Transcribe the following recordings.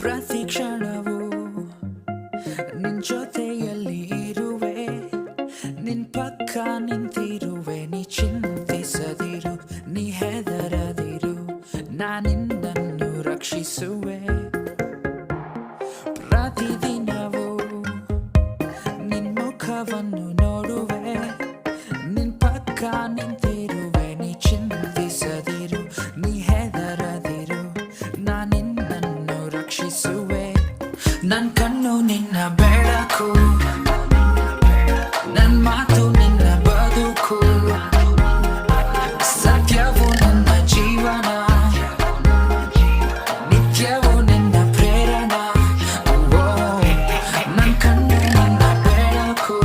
ಪ್ರತಿ ಕ್ಷಣವೂ ನಿನ್ ಜೊತೆಯಲ್ಲಿ ಇರುವೆ, ನಿನ್ ಪಕ್ಕ ನಿಂತಿರುವೆ. ನೀ ಚಿಂತಿಸದಿರು, ನೀ ಹೆದರದಿರು, ನಾನಿನ್ನನ್ನು ರಕ್ಷಿಸುವೆ. ಪ್ರತಿದಿನವೂ ನಿನ್ ಮುಖವನ್ನು ನೋಡುವೆ, ನಿನ್ ಪಕ್ಕ ನಿಂತಿರುವೆ. ನೀ ಚಿಂತಿಸದಿರು, ನೀ ಹೆದರದಿರು, ನಾನಿನ್ನನ್ನು ರಕ್ಷಿಸುವೆ. ನನ್ ಕಣ್ಣು ನಿನ್ನ ಬೆಳಕು, ನನ್ ಮಾತು ನಿನ್ನ ಬದುಕು, ಸತ್ಯವು ನನ್ನ ಜೀವನ, ನಿತ್ಯವೂ ನಿನ್ನ ಪ್ರೇರಣ. ಓ, ನನ್ ಕಣ್ಣು ನಿನ್ನ ಬೆಳಕು,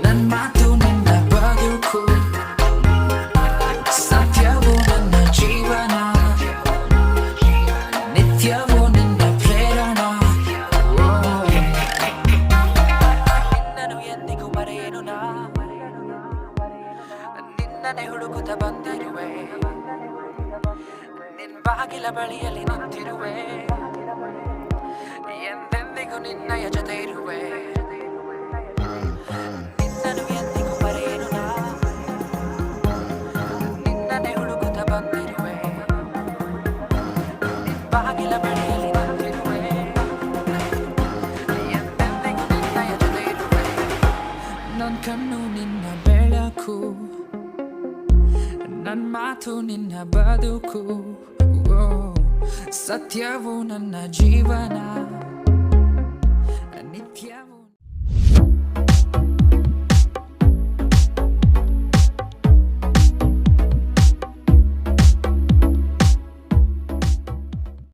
ನನ್ ಮಾತು ನಿನ್ನ ಬದುಕು, ಸತ್ಯವು ನನ್ನ ಜೀವನ, ನಿತ್ಯವೂ ನಿನ್ನ ಪ್ರೇರಣ. ಓ, ನಿನ್ನನು ಎಂದಿಗೂ ಮರೆಯೇನು ನಾ, ನಿನ್ನನೆ ಹುಡುಕುತ್ತ ಬಂದಿರುವೆ, ನಿನ್ ಬಾಗಿಲ ಬಳಿಯಲ್ಲಿ ನಿಂತಿರುವೆ, ಎಂದೆಂದಿಗೂ ನಿನ್ನಯ ಜೊತೆ ಇರುವೆ. ನಿನ್ನನು ಎಂದಿಗೂ ಮರೆಯೇನು ನಾ, ನಿನ್ನನೆ ಹುಡುಕುತ್ತ ಬಂದಿರುವೆ, ನಿನ್ ಬಾಗಿಲ ಬಳಿಯಲ್ಲಿ ನಿಂತಿರುವೆ, ಎಂದೆಂದಿಗೂ ನಿನ್ನಯ ಜೊತೆ ಇರುವೆ. ನನ್ ಕಣ್ಣು ನಿನ್ನ ಬೆಳಕು, ನನ್ ಮಾತು ನಿನ್ನ ಬದುಕು, ಓ, ಸತ್ಯವು ನನ್ನ ಜೀವನ, ನಿತ್ಯವೂ